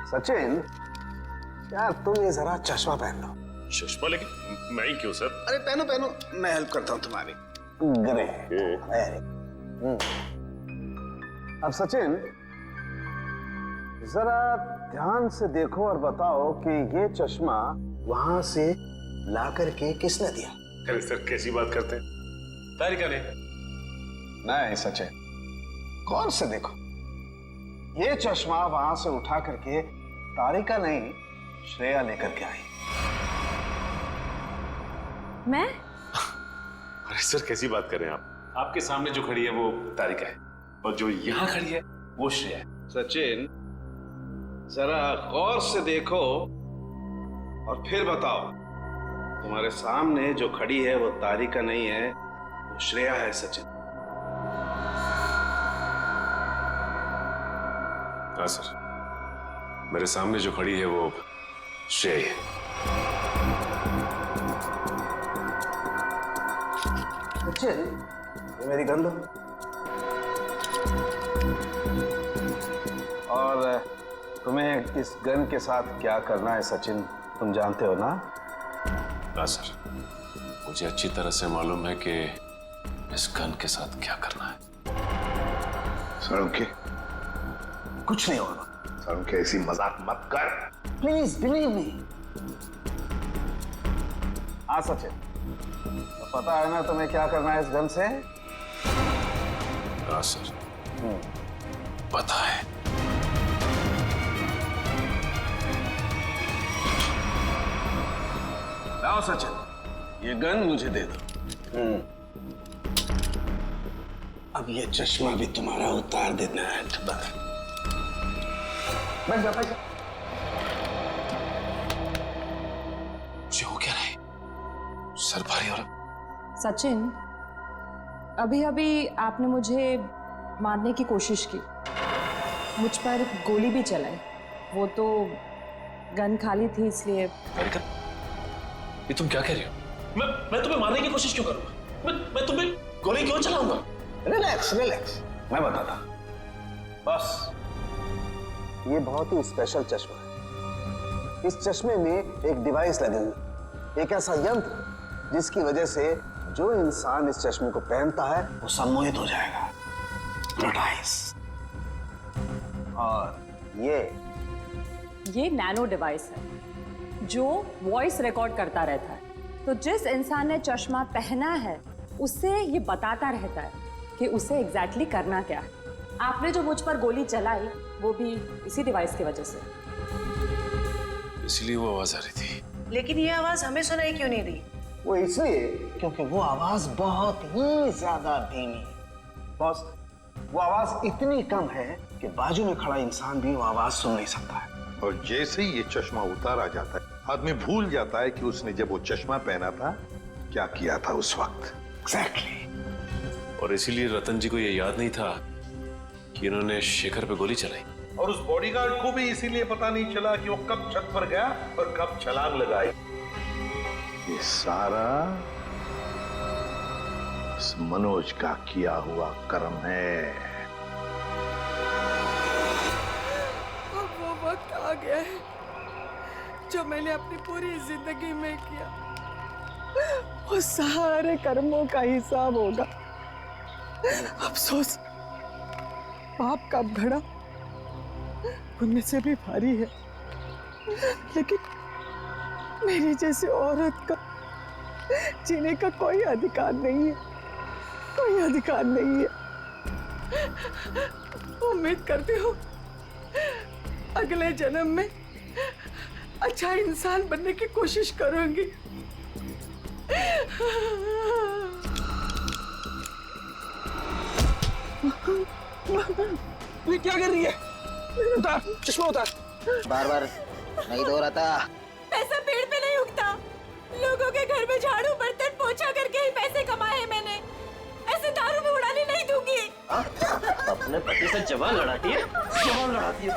सचिन, यार तुम ये जरा चश्मा पहन लो। चश्मा? लेकिन मैं ही क्यों सर? अरे पहनो पहनो, मैं हेल्प करता हूँ तुम्हारी। अब सचिन, जरा ध्यान से देखो और बताओ कि ये चश्मा वहां से ला करके किसने दिया? अरे सर कैसी बात करते हैं? तारिका ने। नहीं सचिन, गौर से देखो, ये चश्मा वहां से उठा करके तारिका नहीं, श्रेया लेकर के आई। मैं? अरे सर कैसी बात कर रहे हैं आप? आपके सामने जो खड़ी है वो तारिका है और जो यहाँ खड़ी है वो श्रेया है। सचिन, जरा गौर से देखो और फिर बताओ। तुम्हारे सामने जो खड़ी है वो तारिका नहीं है, वो श्रेया है। सचिन। हाँ सर, मेरे सामने जो खड़ी है वो श्रेया है। सचिन, ये मेरी गन लो। और तुम्हें इस गन के साथ क्या करना है सचिन, तुम जानते हो ना? हाँ सर, मुझे अच्छी तरह से मालूम है कि इस गन के साथ क्या करना है। सड़के कुछ नहीं होगा। सड़के ऐसी मजाक मत कर। Please believe me. हाँ सचिन, तो पता है ना तुम्हें क्या करना है इस गन से? हाँ सर, पता है। लाओ सचिन, ये गन मुझे दे दो। अब ये चश्मा भी तुम्हारा उतार देना है। बैठ जा, बैठ जा। मुझे हो क्या रहा है? सर भारी हो रहा। सचिन, अभी अभी आपने मुझे मारने की कोशिश की, मुझ पर गोली भी चलाई। वो तो गन खाली थी इसलिए। तारिका, ये तुम क्या कह रही हो? मैं तुम्हें मारने की कोशिश क्यों करूंगा? मैं तुम्हें गोली क्यों चलाऊंगा? रिलैक्स रिलैक्स, मैं बताता। बस, ये बहुत ही स्पेशल चश्मा है। इस चश्मे में एक डिवाइस लगी हुई, एक ऐसा यंत्र जिसकी वजह से जो इंसान इस चश्मे को पहनता है वो सम्मोहित हो जाएगा, हिप्नोटाइज। और ये नैनो डिवाइस है जो वॉइस रिकॉर्ड करता रहता है। तो जिस इंसान ने चश्मा पहना है उससे ये बताता रहता है कि उसे एग्जैक्टली करना क्या है। आपने जो मुझ पर गोली चलाई वो भी इसी डिवाइस की वजह से। इसलिए वो आवाज आ रही थी। लेकिन ये आवाज हमें सुनाई क्यों नहीं दी? वो इसलिए क्योंकि वो आवाज बहुत ही ज्यादा धीमी है। बॉस, वो आवाज इतनी कम है कि बाजू में खड़ा इंसान भी वो आवाज सुन नहीं सकता है। और जैसे ही ये चश्मा उतारा जाता है, आदमी भूल जाता है कि उसने जब वो चश्मा पहना था क्या किया था उस वक्त। एग्जैक्टली। और इसीलिए रतन जी को ये याद नहीं था कि इन्होंने शेखर पे गोली चलाई। और उस बॉडीगार्ड को भी इसीलिए पता नहीं चला कि वो कब छत पर गया और कब छलांग लगाई। ये सारा इस मनोज का किया हुआ कर्म है। अब वो वक्त आ गया है जो मैंने अपनी पूरी जिंदगी में किया, वो सारे कर्मों का हिसाब होगा। अफसोस, पाप का घड़ा पुण्य से भी भारी है, लेकिन मेरी जैसी औरत का जीने का कोई अधिकार नहीं है, कोई अधिकार नहीं है। उम्मीद करती हूँ अगले जन्म में अच्छा इंसान बनने की कोशिश करूंगी। ये क्या कर रही है? उतार चश्मा, उतार। बार बार नहीं धो रहा था। पैसा पेड़ पे नहीं उगता। लोगों के घर में झाड़ू बर्तन पोछा करके ही पैसे कमाए हैं मैंने। ऐसे दारू में उड़ाने नहीं दूंगी। अपने पति से जवान लड़ाती है, जवान लड़ाती है।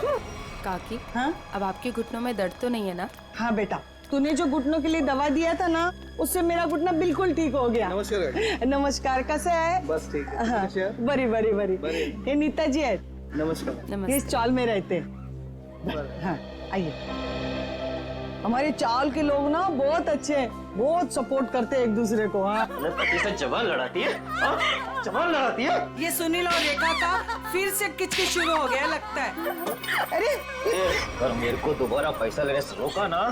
काकी, हाँ? अब आपके घुटनों में दर्द तो नहीं है ना? हाँ बेटा, तूने जो घुटनों के लिए दवा दिया था ना, उससे मेरा घुटना बिल्कुल ठीक हो गया। नमस्कार। नमस्कार, कैसे है? बस ठीक है। हाँ, बड़ी बड़ी बड़ी। ये नीता जी है, नमस्कार। ये नमस्ते। स्टॉल में रहते हैं। हाँ। आइए। हमारे चाल के लोग ना बहुत अच्छे हैं, बहुत सपोर्ट करते हैं एक दूसरे को। हाँ, अपने पति से जबान लड़ाती है, हाँ? जबान लड़ाती है। ये सुनील और रेखा का फिर से किचकिच शुरू हो गया लगता है। अरे अगर मेरे को दोबारा पैसा लेने से रोका ना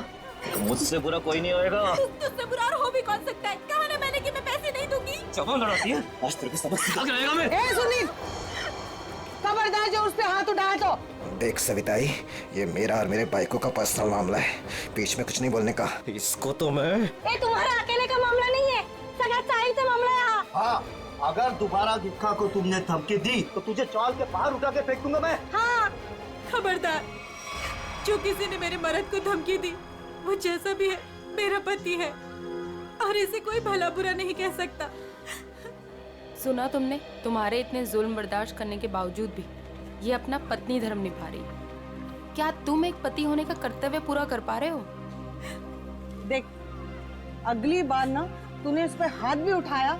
तो मुझसे बुरा कोई नहीं होएगा। तुझसे बुरा हो भी कौन सकता है? कहा ना मैंने कि मैं पैसे नहीं दूंगी। जबान लड़ाती है, आज तेरे को सबक सिखा के रहेगा मैं। ए सुनील, खबरदार जो उस पे हाथ उठाया तो। देख सविताई, ये मेरा और मेरे बाइकों का पर्सनल मामला है, बीच में कुछ नहीं बोलने का। इसको तो मैं ये तुम्हारा अकेले का मामला नहीं है, सगा साहिल से मामला है यहाँ। हाँ, अगर दोबारा गुक्का को तुमने धमकी दी तो तुझे चाल के बाहर उठा के फेंक दूंगा मैं। हाँ, खबरदार, जो किसी ने मेरे मर्द को धमकी दी वो जैसा भी है मेरा पति है और इसे कोई भला बुरा नहीं कह सकता। सुना तुमने? तुम्हारे इतने जुल्म बर्दाश्त करने के बावजूद भी ये अपना पत्नी धर्म निभा रही। क्या तुम एक पति होने का कर्तव्य पूरा कर पा रहे हो? देख, अगली बार ना तूने इस पे हाथ भी उठाया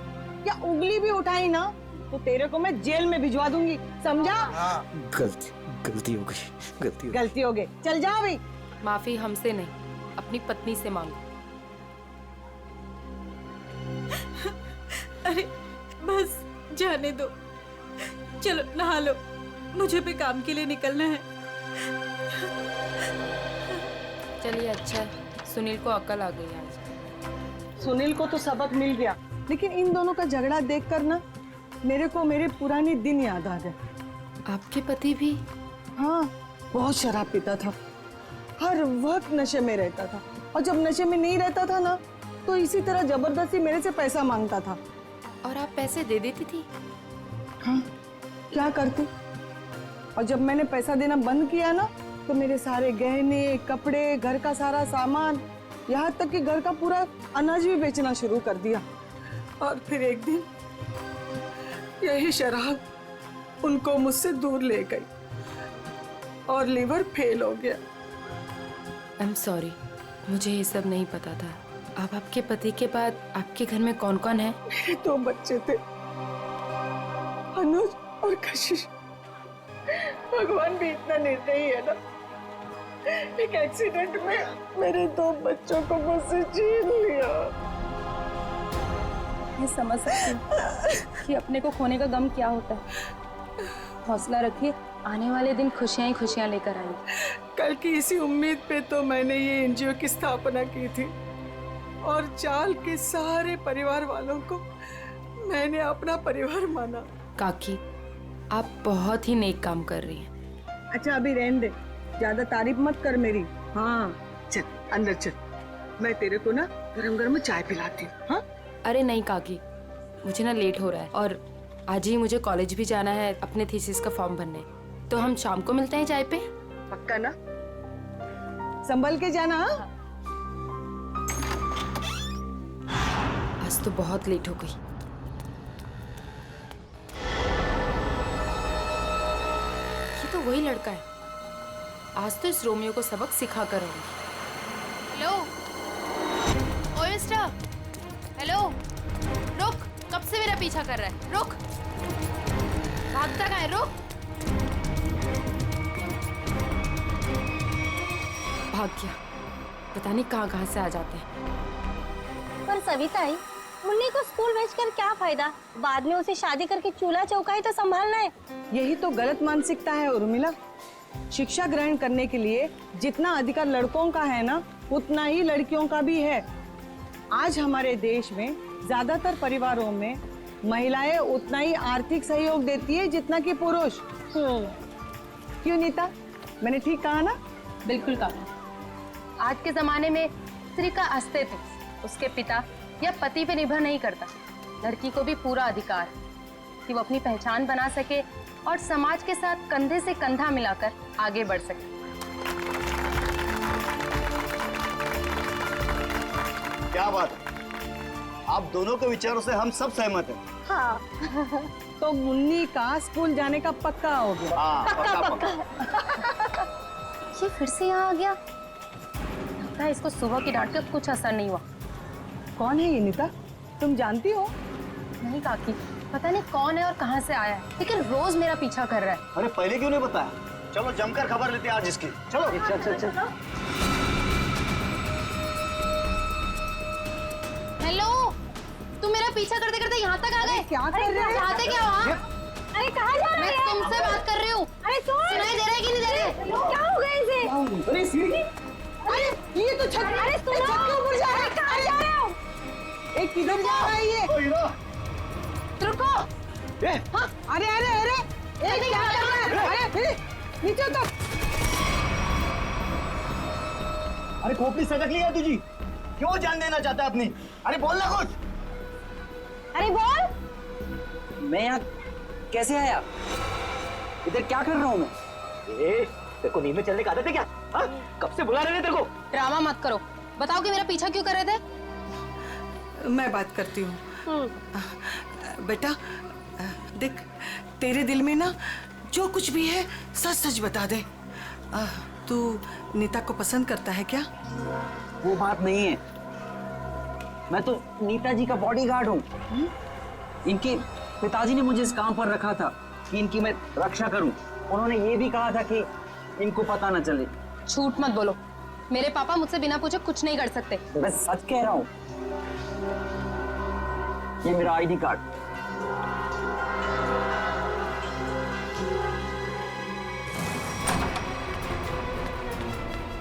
या उंगली भी उठाई ना तो तेरे को मैं जेल में भिजवा दूंगी, समझा? गलती हो गई। गलती हो गई, चल जा भाई। माफी हमसे नहीं, अपनी पत्नी से मांगो। अरे बस जाने दो, चलो नहा लो, मुझे भी काम के लिए निकलना है। चलिए अच्छा है, सुनील को अक्ल आ गई आज। सुनील को तो सबक मिल गया, लेकिन इन दोनों का झगड़ा देखकर ना मेरे को मेरे पुराने दिन याद आ गए। आपके पति भी? हाँ, बहुत शराब पीता था, हर वक्त नशे में रहता था, और जब नशे में नहीं रहता था ना तो इसी तरह जबरदस्ती मेरे से पैसा मांगता था। और आप पैसे दे देती थी? हाँ, क्या करती? और जब मैंने पैसा देना बंद किया ना तो मेरे सारे गहने, कपड़े, घर का सारा सामान, यहाँ तक कि घर का पूरा अनाज भी बेचना शुरू कर दिया। और फिर एक दिन यही शराब उनको मुझसे दूर ले गई और लीवर फेल हो गया। आई एम सॉरी, मुझे ये सब नहीं पता था। अब आपके पति के बाद आपके घर में कौन कौन है? मेरे 2 बच्चे थे, अनुज और कशिश। भगवान भी इतना निर्दयी है ना, एक एक्सीडेंट में मेरे 2 बच्चों को मुझसे छीन लिया। मैं समझ सकती हूँ कि अपने को खोने का गम क्या होता है। हौसला रखिए, आने वाले दिन खुशियां ही खुशियां लेकर आएंगे। कल की इसी उम्मीद पे तो मैंने ये एनजीओ की स्थापना की थी और चाल के सारे परिवार वालों को मैंने अपना परिवार माना। काकी, आप बहुत ही नेक काम कर रही हैं। अच्छा अभी रहने दे, ज्यादा तारीफ मत कर मेरी। हाँ चल अंदर चल, मैं तेरे को ना गरम गरम चाय पिलाती हूँ। हाँ? अरे नहीं काकी, मुझे ना लेट हो रहा है और आज ही मुझे कॉलेज भी जाना है अपने थीसिस का फॉर्म भरने। तो हम शाम को मिलते हैं चाय पे? पक्का ना? संभल के जाना। हाँ? आज तो बहुत लेट हो गई। ये तो वही लड़का है, आज तो इस रोमियो को सबक सिखा कर आऊंगी। हेलो ओएस्टा, हेलो, रुक, कब से मेरा पीछा कर रहा है? रुक, भागता कहाँ है? रुक। भाग गया, पता नहीं कहाँ से आ जाते हैं। पर सविताई, मुन्नी को स्कूल भेजकर क्या फायदा? बाद में उसे शादी करके चूल्हा चौका ही तो संभालना है। यही तो गलत मानसिकता है उर्मिला। शिक्षा ग्रहण करने के लिए जितना अधिकार लड़कों का है ना, उतना ही लड़कियों का भी है। आज हमारे देश में ज्यादातर परिवारों में महिलाएं उतना ही आर्थिक सहयोग देती है जितना कि पुरुष। क्यों नीता, मैंने ठीक कहा ना? बिल्कुल कहा। आज के जमाने में स्त्री का अस्तित्व उसके पिता या पति पे निर्भर नहीं करता। लड़की को भी पूरा अधिकार है कि वो अपनी पहचान बना सके और समाज के साथ कंधे से कंधा मिलाकर आगे बढ़ सके। क्या बात है, आप दोनों के विचारों से हम सब सहमत हैं। हाँ। तो मुन्नी का स्कूल जाने का पक्का हो गया। हाँ, पक्का। ये फिर से यहाँ आ गया। लगता है इसको सुबह की डांट का कुछ असर नहीं हुआ। कौन है ये नीता, तुम जानती हो? नहीं काकी, पता नहीं कौन है और कहाँ से आया है, लेकिन रोज मेरा पीछा कर रहा है। अरे पहले क्यों नहीं बताया? चलो जमकर खबर लेते हैं आज इसकी। चलो चल चल चल। हेलो, तुम मेरा पीछा करते करते यहाँ तक आ गए? क्या कर रहे हैं? चाहते क्या हो? हाँ? अरे कहाँ जा रहे मैं हैं? तुमसे बात कर रही हूँ। अरे सुनाई दे रहा है कि नहीं दे रहा है? क्या हो गया इसे? अरे सीढ़ी, अरे ये तो छत, अरे सुनो, छत के ऊपर जा रहा है। कहाँ जा रहे हो? एक किधर जा रहा है ये? रुको। हाँ, अरे अरे अरे, एक क्या कर रहा है? अरे नीचे उतर। अरे खोपड़ी सटक ली है तुझी, क्यों जान देना चाहता है अपनी? अरे बोल ना कुछ। अरे बोल। मैं यहाँ कैसे आया? इधर क्या कर रहा हूँ मैं? तेरे को नींद में चलने का आदत है क्या? हाँ? कब से बुला रहे थे तेरे को? ड्रामा मत करो, बताओ कि मेरा पीछा क्यों कर रहे थे? मैं बात करती हूँ। बेटा देख, तेरे दिल में ना जो कुछ भी है सच सच बता दे। तू नीता को पसंद करता है क्या? वो बात नहीं है, मैं तो नीता जी का बॉडीगार्ड हूँ। इनके पिताजी ने मुझे इस काम पर रखा था कि इनकी मैं रक्षा करूं। उन्होंने ये भी कहा था कि इनको पता न चले। झूठ मत बोलो, मेरे पापा मुझसे बिना पूछे कुछ नहीं कर सकते। मैं सच कह रहा हूँ। ये मेरा आईडी कार्ड।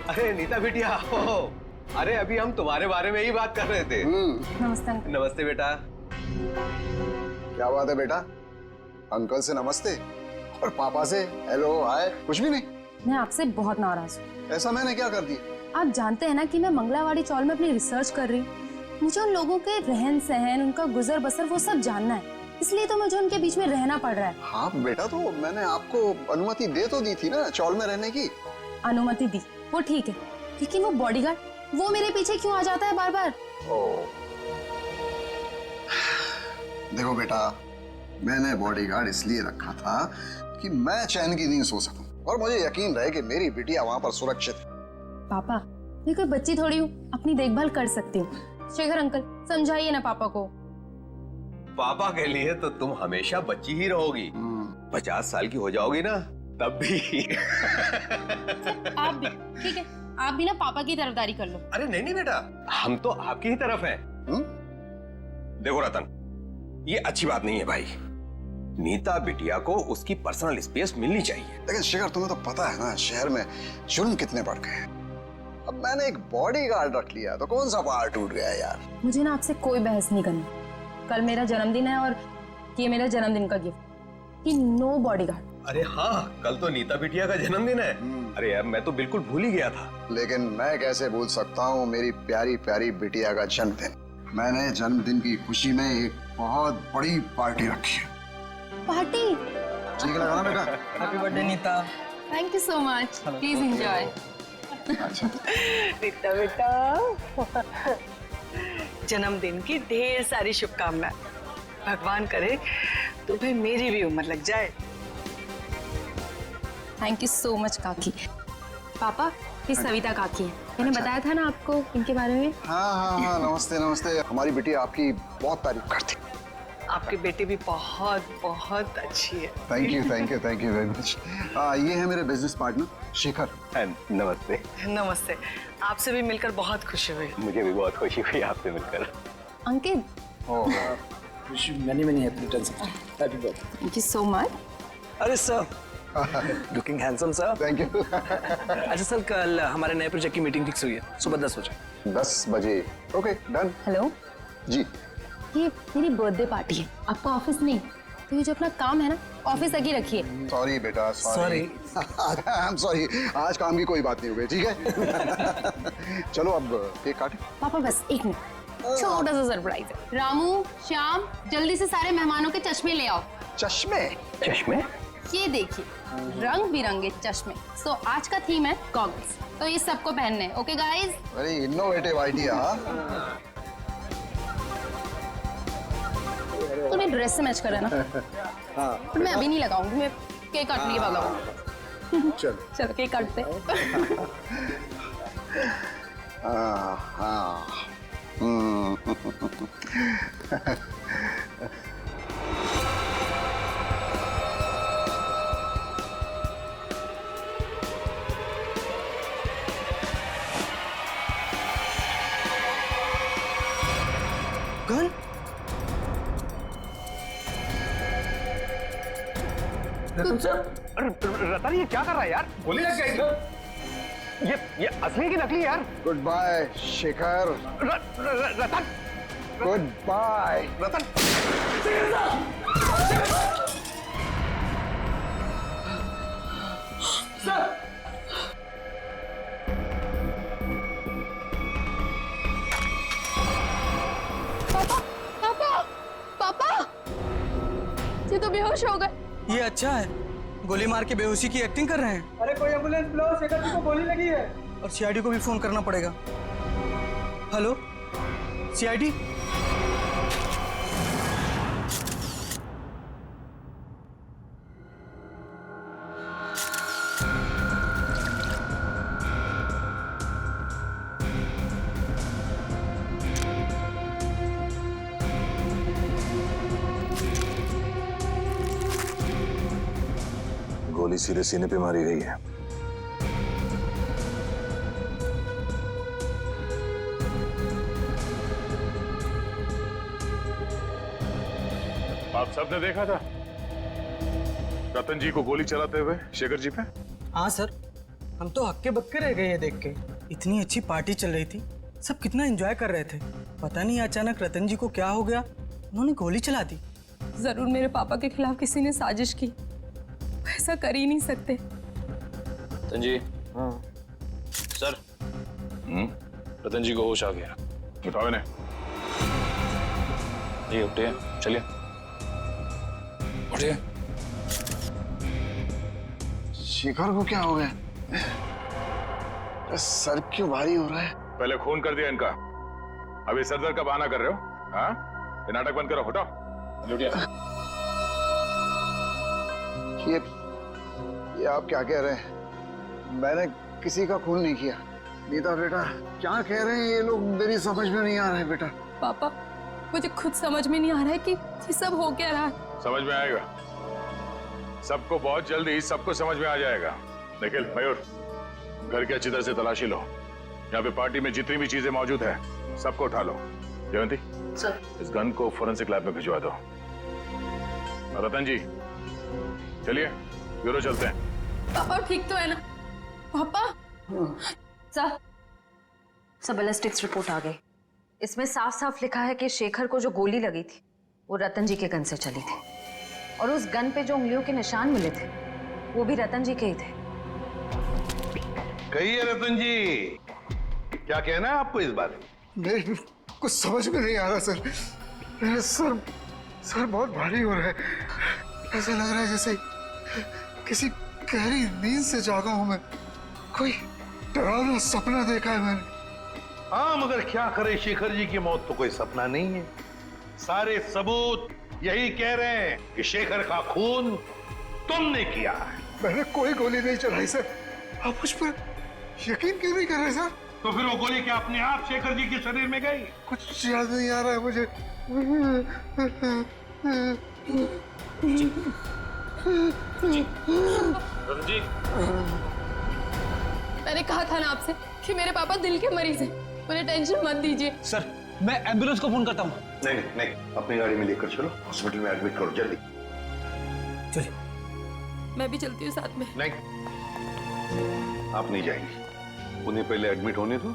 अरे नीता बिटिया, अरे अभी हम तुम्हारे बारे में ही बात कर रहे थे। नमस्ते। नमस्ते बेटा। क्या बात है बेटा, अंकल से नमस्ते और पापा से हेलो हाय कुछ भी नहीं? मैं आपसे बहुत नाराज हूँ। ऐसा मैंने क्या कर दिया? आप जानते हैं ना कि मैं मंगलावाड़ी चौल में अपनी रिसर्च कर रही हूँ। मुझे उन लोगों के रहन सहन, उनका गुजर बसर वो सब जानना है, इसलिए तो मुझे उनके बीच में रहना पड़ रहा है। हाँ बेटा, तो मैंने आपको अनुमति दे तो दी थी ना चौल में रहने की। अनुमति दी, वो ठीक है, लेकिन वो बॉडीगार्ड वो मेरे पीछे क्यों आ जाता है बार बार? देखो बेटा, मैंने बॉडीगार्ड इसलिए रखा था कि मैं चैन की नींद सो सकूं और मुझे यकीन रहे कि मेरी बिटिया वहां पर सुरक्षित है। पापा, मैं कोई बच्ची थोड़ी हूँ, अपनी देखभाल कर सकती हूँ। शेखर अंकल, समझाइए ना पापा को। पापा के लिए तो तुम हमेशा बच्ची ही रहोगी। 50 साल की हो जाओगी ना तब भी। आप भी ठीक है, आप भी ना पापा की तरफदारी कर लो। अरे नहीं नहीं बेटा, हम तो आपकी ही तरफ हैं। देखो रतन, ये अच्छी बात नहीं है भाई। नीता बिटिया को उसकी पर्सनल स्पेस मिलनी चाहिए। लेकिन शेखर, तुम्हें तो पता है ना शहर में जुर्म कितने बढ़ गए हैं। अब मैंने एक बॉडीगार्ड रख लिया तो कौन सा पहाड़ टूट गया यार। मुझे ना आपसे कोई बहस नहीं करनी। कल मेरा जन्मदिन है और ये मेरा जन्मदिन का गिफ्ट कि नो बॉडीगार्ड। अरे हाँ, कल तो नीता बिटिया का जन्मदिन है। अरे यार, मैं तो बिल्कुल भूल ही गया था। लेकिन मैं कैसे भूल सकता हूँ मेरी प्यारी प्यारी बिटिया का जन्मदिन। मैंने जन्मदिन की खुशी में एक बहुत बड़ी पार्टी रखी है। पार्टी? ठीक लगा ना बेटा? Happy birthday Nita. Thank you so much, please enjoy. अच्छा नीता बेटा, जन्मदिन की ढेर सारी शुभकामनाएं। भगवान करे तुम्हें मेरी भी उम्र लग जाए। थैंक यू सो मच काकी। पापा, ये सविता काकी है, मैंने बताया था ना आपको इनके बारे में। हाँ, नमस्ते नमस्ते। हमारी बेटी आपकी बहुत तारीफ करती। आपकी बेटी भी बहुत बहुत अच्छी है। Thank you very much. ये है मेरे बिजनेस पार्टनर शेखर। नमस्ते। नमस्ते, आपसे भी मिलकर बहुत खुशी हुई। मुझे भी बहुत खुशी हुई आपसे मिलकर। Ankit, many happy returns of happy birthday. Thank you so much. अरे sir, looking handsome sir. Thank you. अच्छा सर, कल हमारे नए प्रोजेक्ट की मीटिंग फिक्स हुई है, सुबह 10 बजे। 10 बजे? Okay done. हेलो जी, ये मेरी बर्थडे पार्टी है, आपका ऑफिस नहीं, तो ये जो अपना काम है ना ऑफिस तक ही रखिए। सॉरी बेटा, सॉरी। आई एम सॉरी, आज काम की कोई बात नहीं हो गई, ठीक है? चलो अब केक काटें। पापा बस एक मिनट, छोटा सा सरप्राइज है। रामू, श्याम, जल्दी से सारे मेहमानों के चश्मे ले आओ। चश्मे? चश्मे? ये देखिए, रंग बिरंगे चश्मे। सो आज का थीम है गॉगल्स, तो ये सबको पहनने हैं। Okay guys? Very innovative idea. तुम्हें ड्रेस से मैच कर रहा है ना? हाँ। मैं अभी नहीं लगाऊंगी, मैं केक काटने के बाद लगाऊंगी। चलो केक काटते हैं। हाँ। रतन ये क्या कर रहा है यार? गोली लग गई। ये असली की नकली यार? Good bye Shekhar. Ratan good bye Ratan. पापा ये तो बेहोश हो गए। ये अच्छा है, गोली मार के बेहोशी की एक्टिंग कर रहे हैं। अरे कोई एम्बुलेंस बुलाओ, शेखर जी को गोली लगी है। और सीआईडी को भी फोन करना पड़ेगा। Hello CID. गोली सीधे सीने पे मारी गई है। आप सबने देखा था रतन जी को गोली चलाते हुए शेखर जी पे? हाँ सर, हम तो हक्के बक्के रह गए ये देख के। इतनी अच्छी पार्टी चल रही थी, सब कितना एंजॉय कर रहे थे। पता नहीं अचानक रतन जी को क्या हो गया, उन्होंने गोली चला दी। जरूर मेरे पापा के खिलाफ किसी ने साजिश की, ऐसा कर ही नहीं सकते। रतन जी। सर रतन जी को होश आ गया। उठाओ इन्हें। जी उठिए, चलिए उठिए। शेखर को क्या हो गया? सर क्यों भारी हो रहा है? पहले खून कर दिया इनका, अभी सर दर्द का बहाना कर रहे हो? हाँ, ये नाटक बंद करो, हटाओ। उठिए। ये आप क्या कह रहे हैं? मैंने किसी का खून नहीं किया। नीता बेटा क्या कह रहे हैं ये लोग? मेरी समझ में नहीं आ रहा है बेटा। पापा मुझे खुद समझ में नहीं आ रहा है कि ये सब हो क्या रहा है। समझ में आएगा, सबको बहुत जल्दी सबको समझ में आ जाएगा। निखिल, मयूर, घर की अच्छी तरह से तलाशी लो। यहाँ पे पार्टी में जितनी भी चीजें मौजूद है सबको उठा लो। जयंती सर, इस गन को फोरेंसिक लैब में भिजवा दो। रतन जी चलिए ब्यूरो चलते हैं। पापा ठीक तो है ना? पापा सर बैलिस्टिक्स रिपोर्ट आ गई। इसमें साफ साफ लिखा है कि शेखर को जो गोली लगी थी वो रतन जी के गन से चली थी, और उस गन पे जो उंगलियों के निशान मिले थे वो भी रतन जी के ही थे। कहिए रतन जी, क्या कहना है आपको इस बारे में? मेरे कुछ समझ में नहीं आ रहा सर। मेरा सर बहुत भारी हो रहा है। ऐसा लग रहा है जैसे किसी गहरी नींद से जागा हूं मैं। कोई डरावना सपना देखा है मैंने। हाँ, मगर क्या करे, शेखर जी की मौत तो कोई सपना नहीं है। सारे सबूत यही कह रहे हैं कि शेखर का खून तुमने किया है। मैंने कोई गोली नहीं चलाई सर। आप मुझ पर यकीन क्यों नहीं कर रहे सर? तो फिर वो गोली क्या अपने आप शेखर जी के शरीर में गई? कुछ याद नहीं आ रहा है मुझे। रतन जी, मैंने कहा था ना आपसे कि मेरे पापा दिल के मरीज हैं, उन्हें टेंशन मत दीजिए। सर मैं एम्बुलेंस को फोन करता हूँ। नहीं नहीं नहीं, अपनी गाड़ी में लेकर चलो, हॉस्पिटल में एडमिट करो जल्दी। चलिए। मैं भी चलती हूँ साथ में। नहीं, आप नहीं जाएंगी। उन्हें पहले एडमिट होने दो,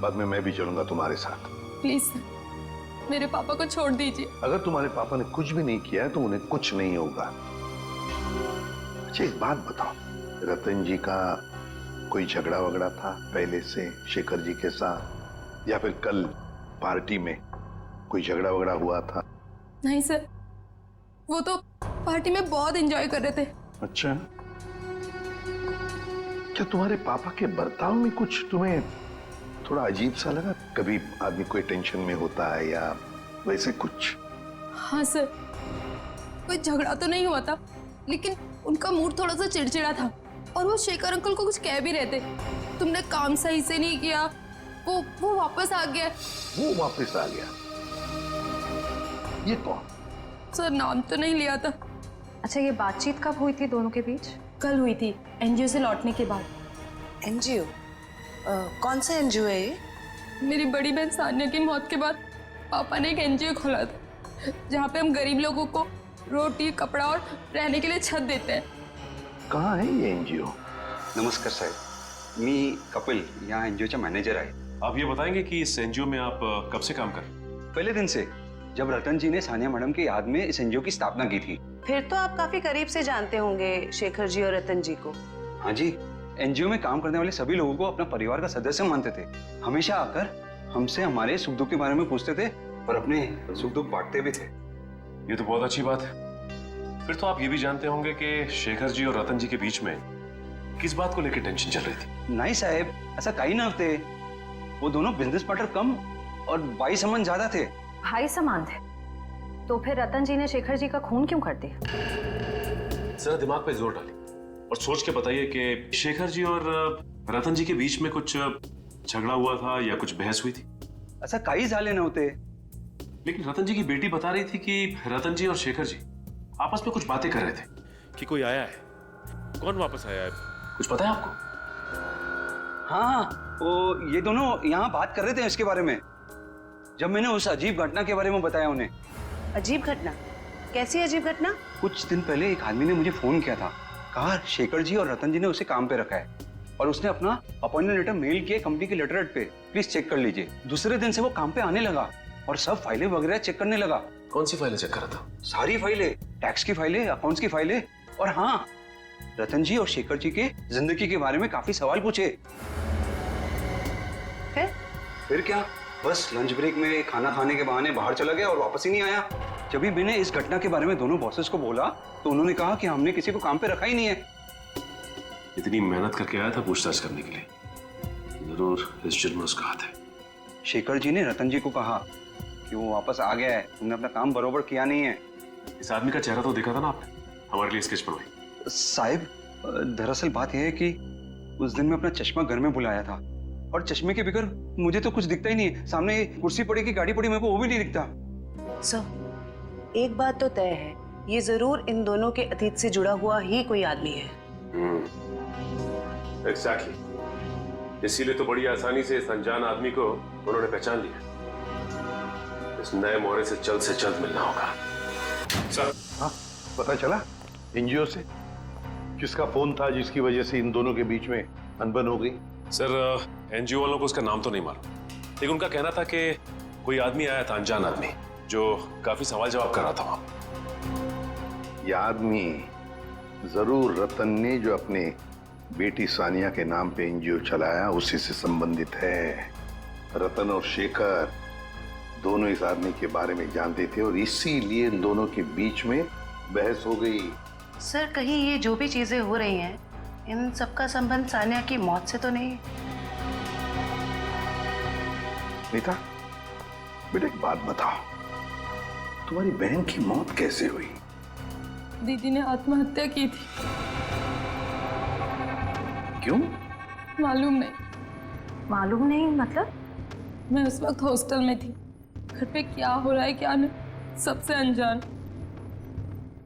बाद में मैं भी चलूंगा तुम्हारे साथ। प्लीज सर, मेरे पापा को छोड़ दीजिए। अगर तुम्हारे पापा ने कुछ भी नहीं किया है तो उन्हें कुछ नहीं होगा। अच्छा एक बात बताओ, रतन जी का कोई झगड़ा वगड़ा था पहले से शेखर जी के साथ, या फिर कल पार्टी में कोई झगड़ा वगड़ा हुआ था? नहीं सर, वो तो पार्टी में बहुत एंजॉय कर रहे थे। अच्छा, क्या तुम्हारे पापा के बर्ताव में कुछ तुम्हें थोड़ा अजीब सा लगा? कभी आदमी कोई टेंशन में होता है या वैसे कुछ? हाँ सर, कोई झगड़ा तो नहीं हुआ था, लेकिन उनका मूड थोड़ा सा चिड़चिड़ा था, और वो शेखर अंकल को कुछ कह भी रहे थे। तुमने काम सही से नहीं किया, वो वापस आ गया। वो वापस आ गया? ये कौन? सर नाम तो नहीं लिया था। अच्छा, ये बातचीत कब हुई थी दोनों के बीच? कल हुई थी, एनजीओ से लौटने के बाद। एनजीओ? कौन सा एनजीओ है ये? मेरी बड़ी बहन सानिया की मौत के बाद पापा ने एक एनजीओ खोला था, जहाँ पे हम गरीब लोगों को रोटी, कपड़ा और रहने के लिए छत देते हैं। कहाँ है ये एनजीओ? नमस्कार साहेब, मी कपिल, यहाँ एनजीओ मैनेजर आहे. आप ये बताएंगे कि इस एनजीओ में आप कब से काम कर रहे हैं? पहले दिन से, जब रतन जी ने सानिया मैडम की याद में इस एनजीओ की स्थापना की थी. फिर तो आप काफी करीब से जानते होंगे शेखर जी और रतन जी को. हाँ जी, एनजीओ में काम करने वाले सभी लोगों को अपना परिवार का सदस्य मानते थे. हमेशा आकर हमसे हमारे सुख दुख के बारे में पूछते थे और अपने सुख दुख बांटते भी थे. ये तो बहुत अच्छी बात है. फिर तो आप ये भी जानते होंगे कि शेखर जी और रतन जी के बीच में किस बात को लेकर टेंशन चल रही थी? नहीं साहब, ऐसा कहीं ना थे. वो दोनों बिजनेस पार्टनर कम और भाई संबंध ज्यादा थे. भाई समान थे तो फिर रतन जी ने शेखर जी का खून क्यों कर दिया? जरा दिमाग पे जोर डालिए और सोच के बताइए कि शेखर जी और रतन जी के बीच में कुछ झगड़ा हुआ था या कुछ बहस हुई थी? ऐसा कई झाले नव्हते. लेकिन रतन जी की बेटी बता रही थी कि रतन जी और शेखर जी आपस में कुछ बातें कर रहे थे. कि कोई आया है. कौन वापस आया है? कुछ पता है आपको? हाँ, वो ये दोनों यहाँ बात कर रहे थे इसके बारे में. जब मैंने उस अजीब घटना के बारे में बताया उन्हें. अजीब घटना? कैसी अजीब घटना? कुछ दिन पहले एक आदमी ने मुझे फोन किया था. कहा शेखर जी और रतन जी ने उसे काम पे रखा है और उसने अपना अपॉइंटमेंट लेटर मेल किया कंपनी के लेटर पे. प्लीज चेक कर लीजिए. दूसरे दिन से वो काम पे आने लगा और सब फाइलें वगैरह चेक करने लगा. कौन सी फाइलें चेक कर रहा था? सारी फाइलें, टैक्स की फाइलें, अकाउंट्स की फाइलें. और हाँ, रतन जी और शेखर जी के जिंदगी के बारे में काफी सवाल पूछे. फिर क्या, बस लंच ब्रेक में खाना खाने के बहाने बाहर चला गया और वापस ही नहीं आया. जब भी मैंने इस घटना के बारे में दोनों बॉसेस को बोला तो उन्होंने कहा कि हमने किसी को काम पे रखा ही नहीं है. इतनी मेहनत करके आया था पूछताछ करने के लिए. जरूर इस जुर्म में उसका हाथ है. शेखर जी ने रतन जी को कहा कि वो वापस आ गया है, तुमने अपना काम बरोबर किया नहीं है. इस आदमी का चेहरा तो देखा था ना आपने? हमारे लिए स्केच बनवाई. साहिब, दरअसल बात यह है कि उस दिन मैं अपना चश्मा घर में भुलाया था और चश्मे के बगैर मुझे तो कुछ दिखता ही नहीं है. सामने कुर्सी पड़ी की गाड़ी पड़ी, मेरे को वो भी नहीं दिखता. सर, एक बात तो तय है, ये जरूर इन दोनों के अतीत से जुड़ा हुआ ही कोई आदमी है. एग्जैक्टली. इसीलिए तो बड़ी आसानी से इस अनजान आदमी को उन्होंने पहचान लिया. इस नए मोहरे से जल्द मिलना होगा. सर, हाँ, पता चला एनजीओ से किसका फोन था जिसकी वजह से इन दोनों के बीच में अनबन हो गई? सर, एनजीओ वालों को उसका नाम तो नहीं मालूम, लेकिन उनका कहना था कि कोई आदमी आया था, अनजान आदमी, जो काफी सवाल जवाब कर रहा था वहां. यह आदमी जरूर रतन ने जो अपने बेटी सानिया के नाम पे एनजीओ चलाया उसी से संबंधित है. रतन और शेखर दोनों इस आदमी के बारे में जानते थे और इसीलिए इन दोनों के बीच में बहस हो गई. सर, कहीं ये जो भी चीजें हो रही हैं, इन सबका संबंध सानिया की मौत से तो नहीं है? नीता, बेटा एक बात बताओ, तुम्हारी बहन की मौत कैसे हुई? दीदी ने आत्महत्या की थी. क्यों? मालूम नहीं. मालूम नहीं मतलब? मैं उस वक्त हॉस्टल में थी. घर पे क्या हो रहा है क्या नहीं, सबसे अनजान.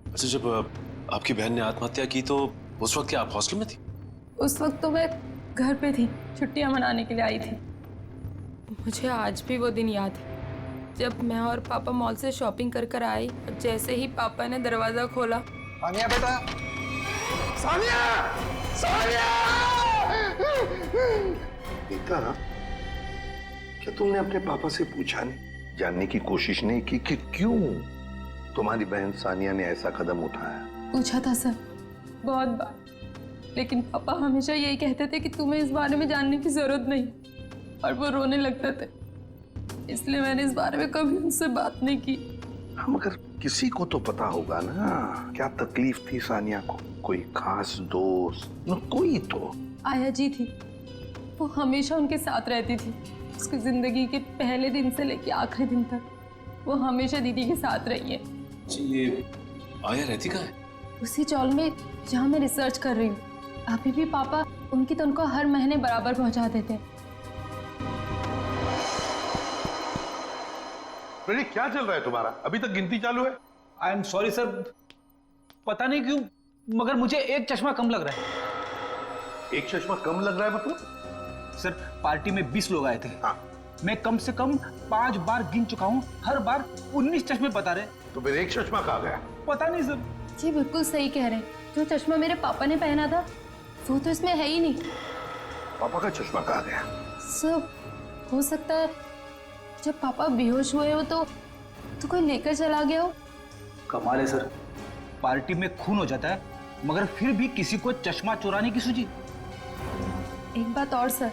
अच्छा, जब आपकी बहन ने आत्महत्या की तो उस वक्त क्या आप हॉस्टल में थी? उस वक्त तो मैं घर पे थी, छुट्टियां मनाने के लिए आई थी. मुझे आज भी वो दिन याद है जब मैं और पापा मॉल से शॉपिंग कर आए और जैसे ही पापा ने दरवाजा खोला. सानिया बेटा, सानिया, सानिया! नीता, क्या तुमने अपने पापा से पूछा नहीं, जानने की कोशिश नहीं की कि क्यों तुम्हारी बहन सानिया ने ऐसा कदम उठाया? पूछा था सर, बहुत बार, लेकिन पापा हमेशा यही कहते थे कि तुम्हें इस बारे में जानने की जरूरत नहीं, और वो रोने लगते थे. इसलिए मैंने इस बारे में कभी उनसे बात नहीं की. हम अगर किसी को तो पता होगा ना क्या तकलीफ थी सानिया को. कोई खास दोस्त न कोई तो. आया जी थी, वो हमेशा उनके साथ रहती थी. उसकी जिंदगी के पहले दिन से लेके आखिरी दिन तक वो हमेशा दीदी के साथ रही है. जी, ये आया रहती कहाँ है? उसी चौल में जहाँ मैं रिसर्च कर रही हूँ. अभी भी पापा उनकी तनख्वाह हर महीने बराबर पहुँचा देते हैं. क्या चल रहा है तुम्हारा? अभी तक गिनती चालू है? आई एम सॉरी सर, पता नहीं क्यों मगर मुझे एक चश्मा कम लग रहा है. एक चश्मा कम लग रहा है मतलब? सर, पार्टी में 20 लोग आए थे. हाँ. मैं कम से कम 5 बार गिन चुका हूँ, हर बार 19 चश्मे बता रहे. तो फिर एक चश्मा कहाँ गया? पता नहीं सर. जी बिल्कुल सही कह रहे हैं, जो चश्मा मेरे पापा ने पहना था वो तो इसमें है ही नहीं। पापा का चश्मा कहाँ गया? सब हो सकता है जब पापा बेहोश हुए हो तो कोई लेकर चला गया हो। कमाल है सर, पार्टी में खून हो जाता है मगर फिर भी किसी को चश्मा चुराने की सूझी। एक बात और सर,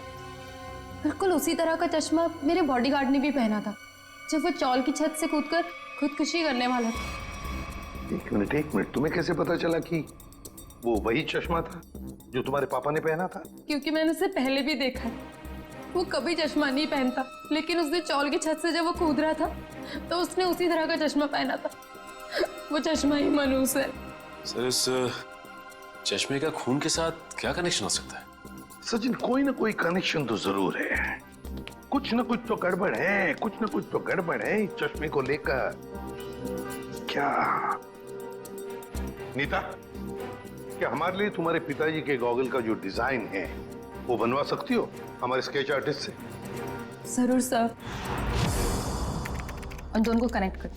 बिल्कुल उसी तरह का चश्मा मेरे बॉडीगार्ड ने भी पहना था जब वो चौल की छत से कूदकर खुदकुशी करने वाला था। एक मिनट, तुम्हें कैसे पता चला कि वो वही चश्मा था जो तुम्हारे पापा ने पहना था? क्योंकि मैंने उसे पहले भी देखा है। वो कभी चश्मा नहीं पहनता, लेकिन उसने चौल की छत से जब वो कूद रहा था तो उसने उसी तरह का चश्मा पहना था। वो चश्मा ही मनूस है। सर, इस चश्मे का खून के साथ क्या कनेक्शन हो सकता है? सचिन, कोई ना कोई कनेक्शन तो जरूर है। कुछ ना कुछ तो गड़बड़ है, कुछ ना कुछ तो गड़बड़ है इस चश्मे को लेकर। क्या नीता, क्या हमारे लिए तुम्हारे पिताजी के गॉगल का जो डिजाइन है वो बनवा सकती हो हमारे स्केच आर्टिस्ट से? जरूर सर। उन दोनों को कनेक्ट कर।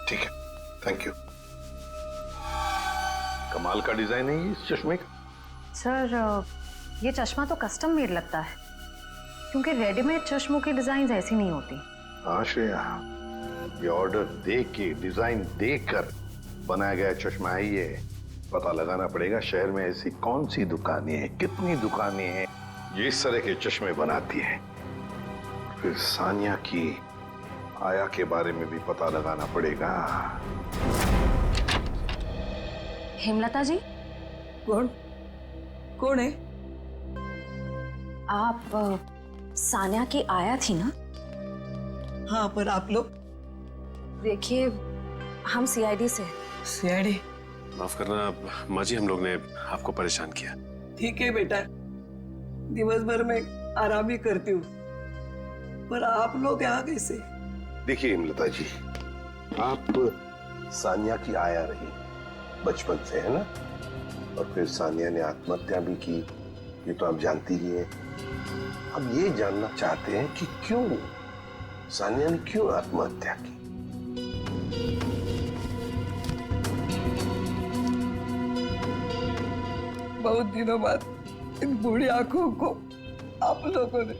ठीक है, थैंक यू। कमाल का डिजाइन है ये इस चश्मे का। सर, ये चश्मा तो कस्टम मेड लगता है क्योंकि रेडीमेड चश्मों की डिजाइन ऐसी नहीं होती। हाँ श्रेया, ये ऑर्डर दे के डिजाइन देकर बनाया गया चश्मा है ये। पता लगाना पड़ेगा शहर में ऐसी कौन सी दुकानें हैं, कितनी दुकानें हैं ये इस तरह के चश्मे बनाती हैं। फिर सानिया की आया के बारे में भी पता लगाना पड़ेगा। हेमलता जी? कौन है? आप सानिया की आया थी ना? हाँ, पर आप लोग? देखिए, हम सीआईडी से। सीआईडी? माफ करना माँ जी, हम लोग ने आपको परेशान किया। ठीक है बेटा, दिवस भर में आराम ही करती हूँ, पर आप लोग यहाँ कैसे? देखिए हेमलता जी, आप सानिया की आया रही बचपन से, है ना? और फिर सानिया ने आत्महत्या भी की, ये तो आप जानती ही हैं। अब ये जानना चाहते हैं कि क्यों सानिया ने क्यों आत्महत्या की। बहुत दिनों बाद इन बूढ़ी आंखों को आप लोगों ने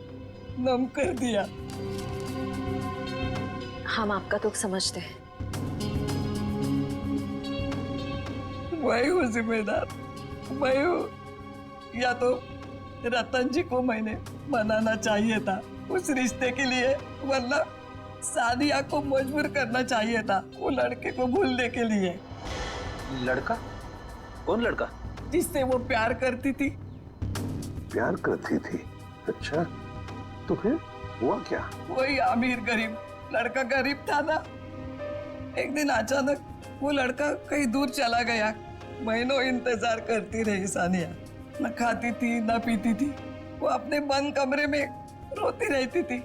नम कर दिया। हम आपका दुख समझते हैं। मैं हूँ जिम्मेदार, मैं हूँ। या तो रतन जी को मैंने मनाना चाहिए था उस रिश्ते के लिए, वरना सानिया को मजबूर करना चाहिए था वो लड़के को भूलने के लिए। लड़का? कौन लड़का? जिससे वो प्यार करती थी। प्यार करती थी? अच्छा, तो फिर हुआ क्या? वही अमीर गरीब लड़का गरीब था ना। एक दिन अचानक वो लड़का कहीं दूर चला गया। महीनों इंतजार करती रही सानिया, न खाती थी न पीती थी। वो अपने बंद कमरे में रोती रहती थी।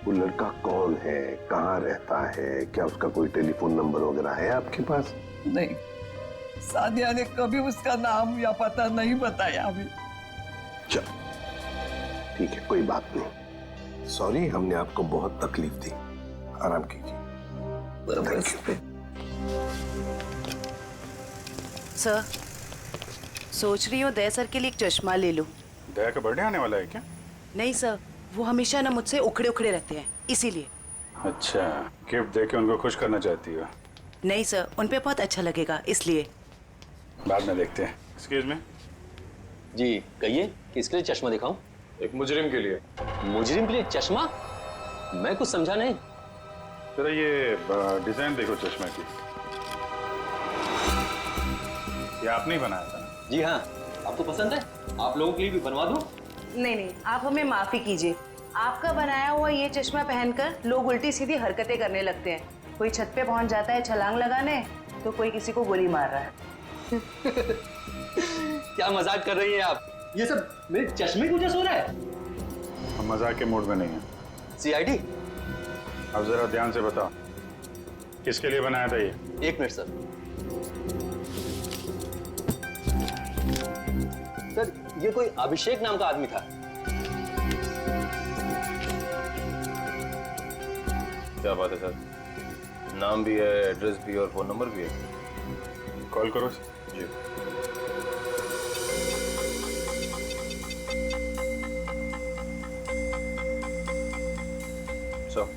वो लड़का कौन है, कहाँ रहता है, क्या उसका कोई टेलीफोन नंबर वगैरह है आपके पास? नहीं, सानिया ने कभी उसका नाम या पता नहीं बताया अभी। चल ठीक है, कोई बात नहीं। सॉरी, हमने आपको बहुत तकलीफ दी। आराम कीजिए। सर, सोच रही हूँ दया सर के लिए एक चश्मा ले लूं। दया का बर्थडे आने वाला है क्या? नहीं सर, वो हमेशा ना मुझसे उखड़े उखड़े रहते हैं, इसीलिए। अच्छा, गिफ्ट देके उनको खुश करना चाहती हो? नहीं सर, उन पे बहुत अच्छा लगेगा, इसलिए। बाद में देखते हैं। एक्सक्यूज मी जी, कहिए किसके लिए चश्मा दिखाऊं? एक मुजरिम के लिए। मुजरिम के लिए चश्मा? मैं कुछ समझा नहीं। जरा ये डिजाइन देखो चश्मे की। ये आपने ही बनाया था? जी हाँ। आपको पसंद है? आप लोगों के लिए भी बनवा दूं? नहीं नहीं, आप हमें माफी कीजिए। आपका बनाया हुआ ये चश्मा पहनकर लोग उल्टी सीधी हरकतें करने लगते हैं। कोई छत पे पहुंच जाता है छलांग लगाने, तो कोई किसी को गोली मार रहा है। क्या मजाक कर रही हैं आप? ये सब मेरे चश्मे की वजह से हो रहा है? हम मजाक के मूड में नहीं है। सीआईडी, अब जरा ध्यान से बताओ, किसके लिए बनाया था ये? एक मिनट सर। सर, ये कोई अभिषेक नाम का आदमी था। क्या बात है सर, नाम भी है, एड्रेस भी और फोन नंबर भी है। कॉल करो जी। सर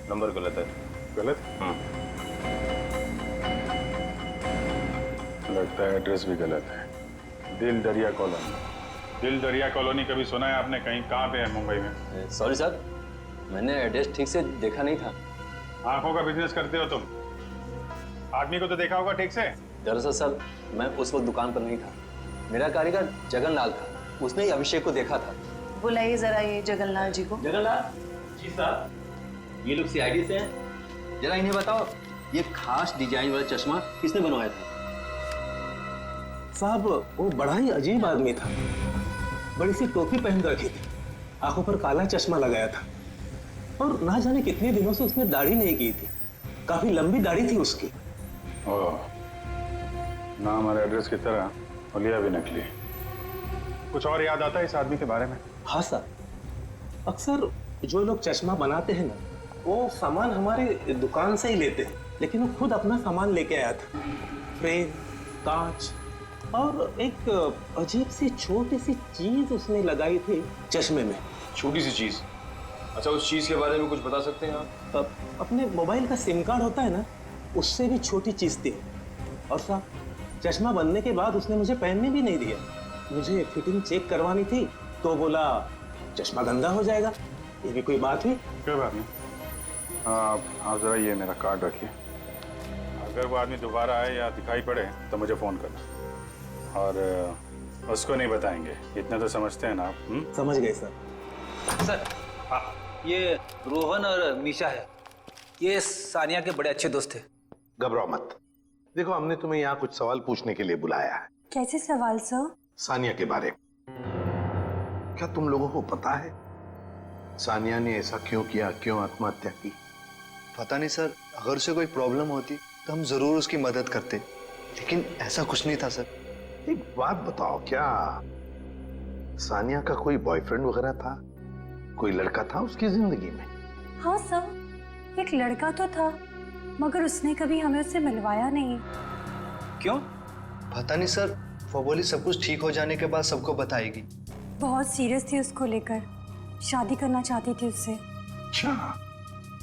नंबर गलत है। गलत? लगता है एड्रेस भी गलत है। दिल दरिया कॉलोनी। दिल दरिया कॉलोनी कभी सुना है आपने? कहीं कहाँ पे है मुंबई में? सॉरी सर, मैंने एड्रेस ठीक से देखा नहीं था। आंखों का बिजनेस करते हो तुम? आदमी को तो देखा होगा ठीक से। दरअसल सर, मैं उस वक्त दुकान पर नहीं था। मेरा कारीगर जगनलाल था, उसने ही अभिषेक को देखा था। बुलाइए जरा ये जगन्नाथ जी को। जगनलाल जी साहब, ये लोग सीआईडी से हैं। जरा इन्हें बताओ, ये खास डिजाइन वाला चश्मा किसने बनवाया था? साहब, वो बड़ा ही अजीब आदमी था। बड़ी सी टोपी पहन रखी थी, आंखों पर काला चश्मा लगाया था, और ना जाने कितने दिनों से उसने दाढ़ी नहीं की थी। काफी लंबी दाढ़ी थी उसकी। ओह, नाम और एड्रेस की तरह हुलिया भी नकली। कुछ और याद आता है इस आदमी के बारे में? हाँ सर, अक्सर जो लोग चश्मा बनाते हैं ना, वो सामान हमारे दुकान से ही लेते हैं, लेकिन वो खुद अपना सामान लेके आया था। फ्रेम, कांच और एक अजीब सी छोटी सी चीज उसने लगाई थी चश्मे में। छोटी सी चीज? अच्छा, उस चीज के बारे में कुछ बता सकते हैं आप? अपने मोबाइल का सिम कार्ड होता है ना, उससे भी छोटी चीज थी। और साहब, चश्मा बनने के बाद उसने मुझे पहनने भी नहीं दिया। मुझे फिटिंग चेक करवानी थी तो बोला चश्मा गंदा हो जाएगा। ये भी कोई बात हुई? कोई बात नहीं। आप जरा ये मेरा कार्ड रखिए। अगर वो आदमी दोबारा आए या दिखाई पड़े तो मुझे फोन करना, और उसको नहीं बताएंगे। इतना तो समझते हैं ना आप? समझ गए सर। सर हाँ, ये रोहन और मीशा है, ये सानिया के बड़े अच्छे दोस्त थे। घबराओ मत। देखो, हमने तुम्हें यहाँ कुछ सवाल पूछने के लिए बुलाया है। कैसे सवाल सर? सानिया के बारे में। क्या तुम लोगों को पता है सानिया ने ऐसा क्यों किया, क्यों आत्महत्या की? पता नहीं सर, अगर उसे कोई प्रॉब्लम होती तो हम जरूर उसकी मदद करते, लेकिन ऐसा कुछ नहीं था सर। एक बात बताओ, क्या सानिया का कोई बॉयफ्रेंड वगैरह था? कोई लड़का था उसकी जिंदगी में? हाँ सर, एक लड़का तो था, मगर उसने कभी हमें उससे मिलवाया नहीं। क्यों? पता नहीं सर, वो बोली सब कुछ ठीक हो जाने के बाद सबको बताएगी। बहुत सीरियस थी उसको लेकर, शादी करना चाहती थी उससे। अच्छा,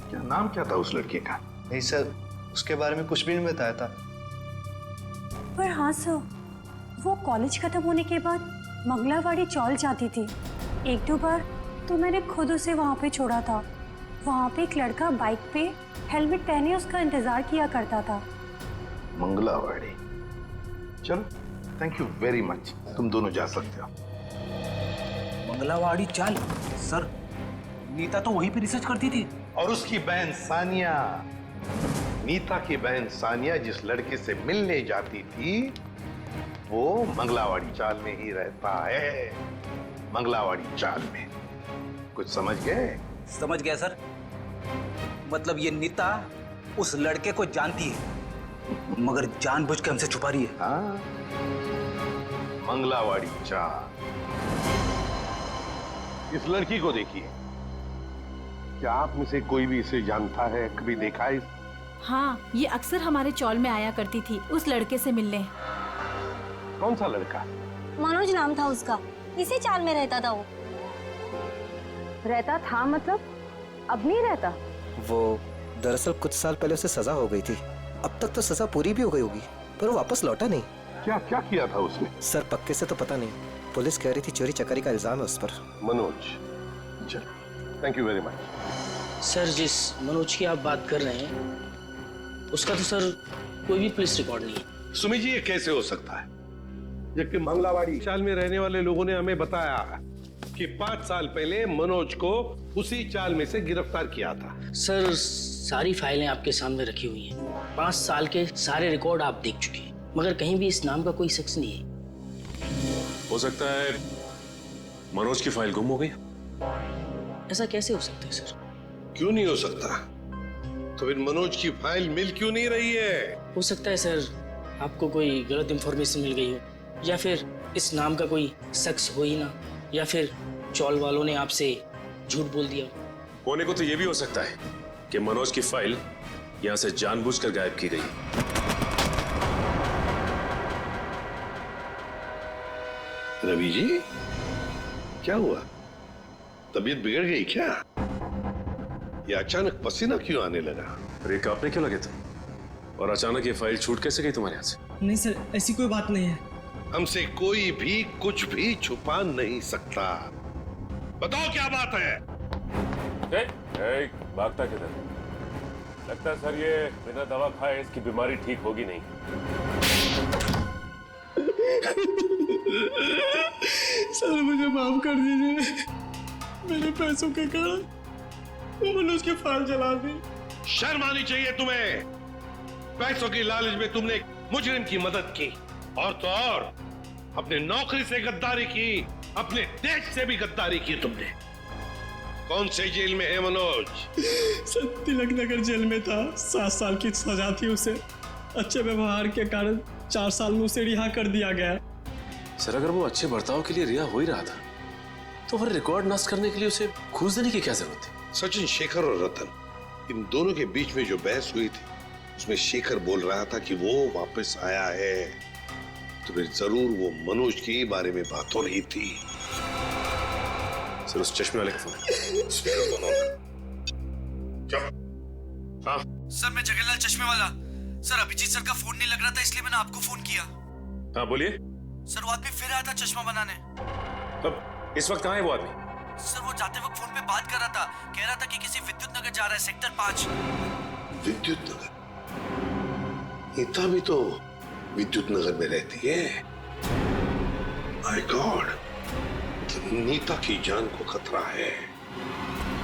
क्या नाम क्या था उस लड़के का? नहीं सर, उसके बारे में कुछ भी नहीं बताया था। पर हाँ सर, वो कॉलेज खत्म होने के बाद मंगलावाड़ी चौल जाती थी। एक दो बार तो मैंने खुद उसे वहाँ पे छोड़ा था। वहाँ पे एक लड़का बाइक पे हेलमेट पहने उसका इंतजार किया करता था। मंगलावाड़ी? चलो, थैंक यू वेरी मच, तुम दोनों जा सकते हो। मंगलावाड़ी चाल? सर, नीता तो वहीं पे रिसर्च करती थी। और उसकी बहन सानिया, नीता की बहन सानिया जिस लड़के से मिलने जाती थी, वो मंगलावाड़ी चाल में ही रहता है। मंगलावाड़ी चाल में। कुछ समझ गए? समझ गया सर। मतलब ये नीता उस लड़के को जानती है, मगर जानबूझ के हमसे छुपा रही है। हाँ, मंगलावाड़ी चाल। इस लड़की को देखिए, क्या आप में से कोई भी इसे जानता है, कभी देखा है? हाँ, ये अक्सर हमारे चौल में आया करती थी उस लड़के से मिलने। कौन सा लड़का? मनोज नाम था उसका, इसी चाल में रहता था वो। रहता था मतलब अब नहीं रहता? वो दरअसल कुछ साल पहले उसे सजा हो गई थी। अब तक तो सजा पूरी भी हो गई होगी, पर वो वापस लौटा नहीं। क्या क्या किया था उसने? सर, पक्के से तो पता नहीं। पुलिस कह रही थी चोरी चकारी का इल्जाम है उस पर। मनोज, चलो, thank you very much. Sir, जिस मनोज की आप बात कर रहे हैं, उसका तो सर कोई भी पुलिस रिकॉर्ड नहीं है। सुमी जी, ये कैसे हो सकता है, जबकि मंगलावाड़ी चाल में रहने वाले लोगों ने हमें बताया कि 5 साल पहले मनोज को उसी चाल में से गिरफ्तार किया था। सर, सारी फाइलें आपके सामने रखी हुई हैं। 5 साल के सारे रिकॉर्ड आप देख चुके हैं, मगर कहीं भी इस नाम का कोई शख्स नहीं है। हो सकता है मनोज की फाइल गुम हो गई। ऐसा कैसे हो सकता है सर? क्यों नहीं हो सकता? तो फिर मनोज की फाइल मिल क्यों नहीं रही है? हो सकता है सर, आपको कोई गलत इंफॉर्मेशन मिल गई हो, या फिर इस नाम का कोई शख्स हो ही ना, या फिर चौल वालों ने आपसे झूठ बोल दिया। होने को तो ये भी हो सकता है कि मनोज की फाइल यहां से जानबूझकर गायब की गई। रवि जी, क्या हुआ? तबीयत बिगड़ गई क्या? ये अचानक पसीना क्यों आने लगा? अरे कांपने क्यों लगे तुम? और अचानक ये फाइल छूट कैसे गई तुम्हारे हाथ से? नहीं सर, ऐसी कोई बात नहीं है। हमसे कोई भी कुछ भी छुपा नहीं सकता। बताओ क्या बात है? भागता किधर? लगता है सर ये बिना दवा खाए इसकी बीमारी ठीक होगी नहीं। सर मुझे माफ कर दीजिए, मेरे पैसों के कारण मैंने उसकी फाइल जला दी। शर्म आनी चाहिए तुम्हें। पैसों की लालच में तुमने एक मुजरिम की मदद की, और तो और अपने नौकरी से गद्दारी की, अपने देश से भी गद्दारी की तुमने। कौन से जेल में है मनोज? सर तिलक नगर जेल में था, 7 साल की सजा थी उसे। अच्छे व्यवहार के कारण 4 साल में उसे रिहा कर दिया गया। सर अगर वो अच्छे बर्ताव के लिए रिहा हो ही रहा था तो फिर रिकॉर्ड नष्ट करने के लिए उसे घूस देने की क्या जरूरत थी? सचिन, शेखर और रतन, इन दोनों के बीच में जो बहस हुई थी उसमें शेखर बोल रहा था कि वो वापस आया है, तो फिर जरूर वो मनोज के बारे में बात हो रही थी। सर उस चश्मे वाले का फोन। सर मैं जगन्नाथ चश्मे वाला। सर अभिजीत सर का फोन नहीं लग रहा था, इसलिए मैंने आपको फोन किया। हाँ बोलिए। सर वो आदमी फिर आया था चश्मा बनाने। अब इस वक्त कहाँ है वो आदमी? सर वो जाते वक्त फोन पे बात कर रहा था, कह रहा था कि किसी विद्युत नगर जा रहा है, सेक्टर 5। विद्युत नगर? नीता भी तो विद्युत नगर में रहती है। माय गॉड, नीता की जान को खतरा है।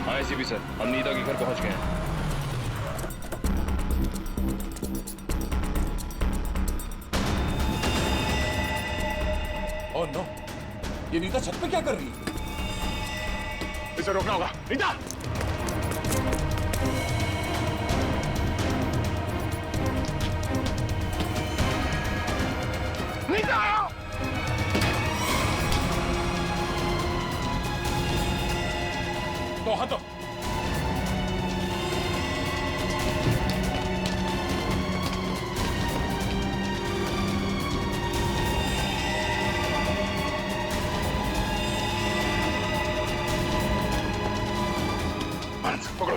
हाँ एसीपी सर, हम नीता के घर पहुंच गए हैं। ओह नो, ये नीता छत पे क्या कर रही है? इसे रोकना होगा। नीता! नीता! तो हटो। पकड़ो।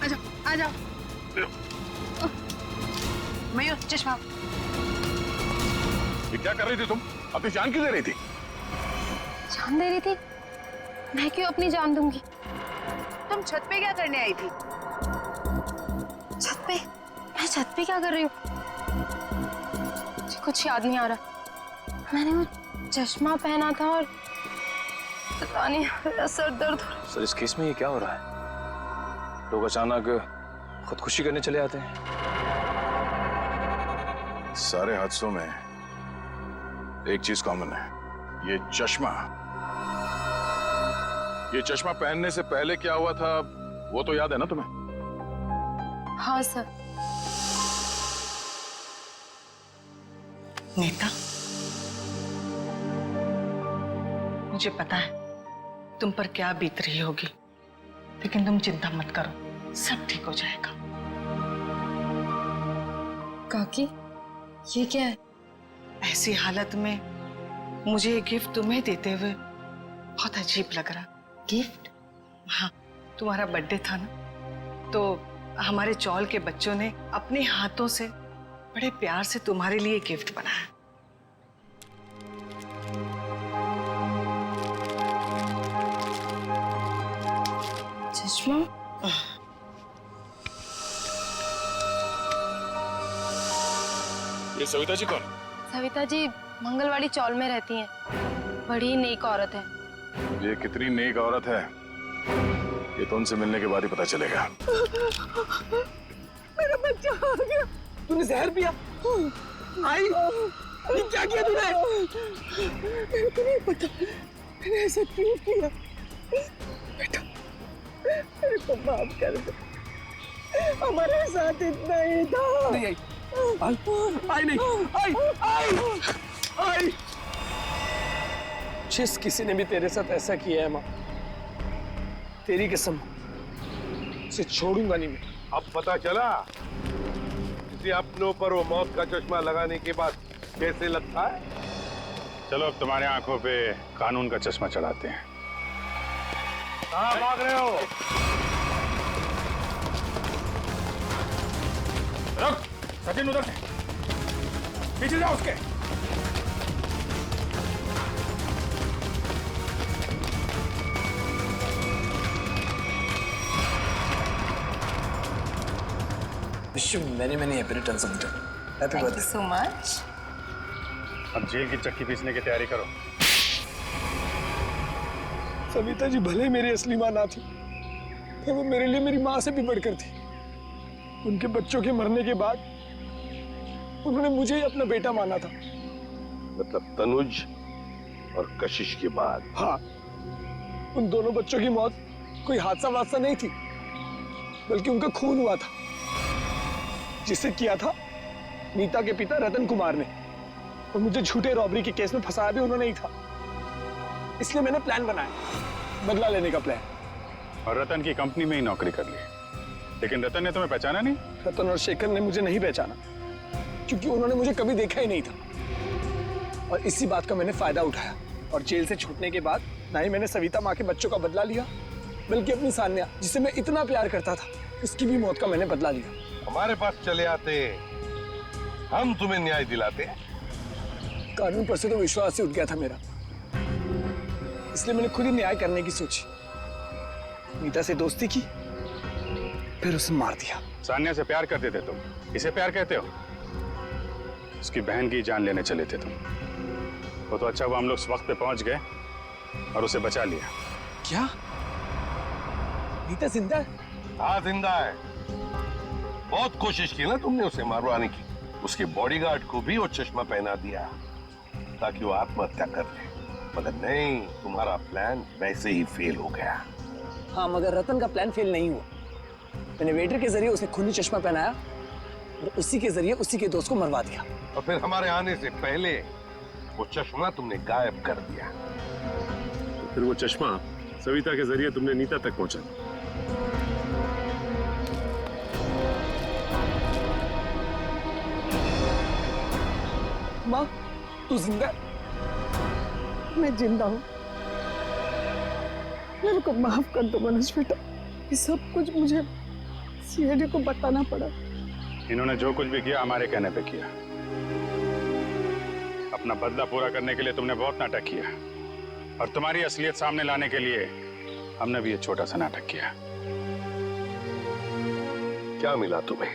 आजा, आजा। मयूर चश्मा। ये क्या कर रही थी तुम? अपनी जान क्यों दे रही थी? जान दे रही थी? मैं क्यों अपनी जान दूंगी? तुम छत पे क्या करने आई थी? छत पे? मैं छत पे क्या कर रही हूँ? मुझे कुछ याद नहीं आ रहा। मैंने वो चश्मा पहना था और पता नहीं मेरा सर दर्द हो रहा। सर इस केस में ये क्या हो रहा है? लोग अचानक खुदकुशी करने चले आते हैं। सारे हादसों में एक चीज कॉमन है, ये चश्मा। ये चश्मा पहनने से पहले क्या हुआ था वो तो याद है ना तुम्हें? हाँ सर। नीता, मुझे पता है तुम पर क्या बीत रही होगी, लेकिन तुम चिंता मत करो, सब ठीक हो जाएगा। काकी, ये क्या है? ऐसी हालत में मुझे ये गिफ्ट तुम्हें देते हुए बहुत अजीब लग रहा। गिफ्ट? हाँ, तुम्हारा बर्थडे था ना, तो हमारे चौल के बच्चों ने अपने हाथों से बड़े प्यार से तुम्हारे लिए गिफ्ट बनाया। चश्मा? ये सविता जी कौन? सविता जी मंगलवाड़ी चौल में रहती हैं। बड़ी नेक औरत है। ये कितनी नेक औरत है ये तो उनसे मिलने के बाद ही पता चलेगा। मेरा बच्चा आ गया। तूने जहर पिया? आई, ये क्या किया तूने? मेरे को नहीं पता, मैंने ऐसा क्यों किया? बेटा, मेरे को माफ कर दे, हमारे साथ इतना ही था। नहीं आई, आई नहीं, आई। जिस किसी ने भी तेरे साथ ऐसा किया है माँ, तेरी कसम, उसे छोड़ूंगा नहीं मैं। अब पता चला किसी अपनों पर वो मौत का चश्मा लगाने के बाद कैसे लगता है। चलो अब तुम्हारे आंखों पे कानून का चश्मा चढ़ाते हैं। कहाँ भाग रहे हो? रुक, सचिन उधर से पीछे जाओ उसके। Wish you many happy returns of the day. Happy birthday. so much. अब जेल की चक्की पीसने की तैयारी करो। सविता जी भले मेरी असली माँ ना थी, पर वो मेरे लिए मेरी माँ से भी बढ़कर थी। उनके बच्चों के मरने के बाद उन्होंने मुझे ही अपना बेटा माना था। मतलब तनुज और कशिश के बाद? हाँ, उन दोनों बच्चों की मौत कोई हादसा वादसा नहीं थी, बल्कि उनका खून हुआ था, जिसे किया था नीता के पिता रतन कुमार ने। और मुझे झूठे रॉबरी के केस में फंसाया भी उन्होंने ही था। इसलिए मैंने प्लान बनाया, बदला लेने का प्लान। और रतन की कंपनी में ही नौकरी कर ली, लेकिन रतन ने तुम्हें पहचाना नहीं? रतन और शेखर ने मुझे नहीं पहचाना, क्योंकि उन्होंने मुझे कभी देखा ही नहीं था। और इसी बात का मैंने फायदा उठाया, और जेल से छूटने के बाद ना ही मैंने सविता माँ के बच्चों का बदला लिया, बल्कि अपनी सान्या, जिसे मैं इतना प्यार करता था, उसकी भी मौत का मैंने बदला लिया। हमारे पास चले आते, हम तुम्हें न्याय दिलाते। कानून पर से तो विश्वास ही उठ गया था मेरा, इसलिए मैंने खुद ही न्याय करने की सोची। नीता से दोस्ती की, फिर उसे मार दिया। सान्या से प्यार करते थे तुम, इसे प्यार कहते हो? उसकी बहन की जान लेने चले थे तुम। वो तो अच्छा हुआ हम लोग इस वक्त पे पहुंच गए और उसे बचा लिया। क्या नीता जिंदा है? हाँ जिंदा है। बहुत कोशिश की ना तुमने उसे मारवाने की। उसके बॉडीगार्ड को भी वो चश्मा पहना दिया ताकि वो आत्महत्या कर ले, मगर नहीं, तुम्हारा प्लान वैसे ही फेल हो गया। हाँ, मगर रतन का प्लान फेल नहीं हुआ। मैंने वेटर के जरिए उसे खूनी चश्मा पहनाया और उसी के जरिए उसी के दोस्त को मरवा दिया। और फिर हमारे आने से पहले वो चश्मा तुमने गायब कर दिया। तो फिर वो चश्मा सविता के जरिए तुमने नीता तक पहुंचा। माँ, तू जिंदा? मैं जिंदा हूँ। मेरे को माफ कर दो मनोज बेटा, ये सब कुछ मुझे सीआईडी को बताना पड़ा। इन्होंने जो कुछ भी किया हमारे कहने पे किया। अपना बदला पूरा करने के लिए तुमने बहुत नाटक किया, और तुम्हारी असलियत सामने लाने के लिए हमने भी ये छोटा सा नाटक किया। क्या मिला तुम्हें?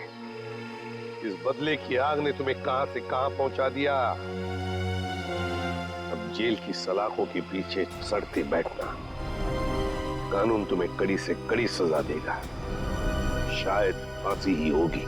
इस बदले की आग ने तुम्हें कहां से कहां पहुंचा दिया। अब जेल की सलाखों के पीछे सड़ते बैठना। कानून तुम्हें कड़ी से कड़ी सजा देगा, शायद फांसी ही होगी।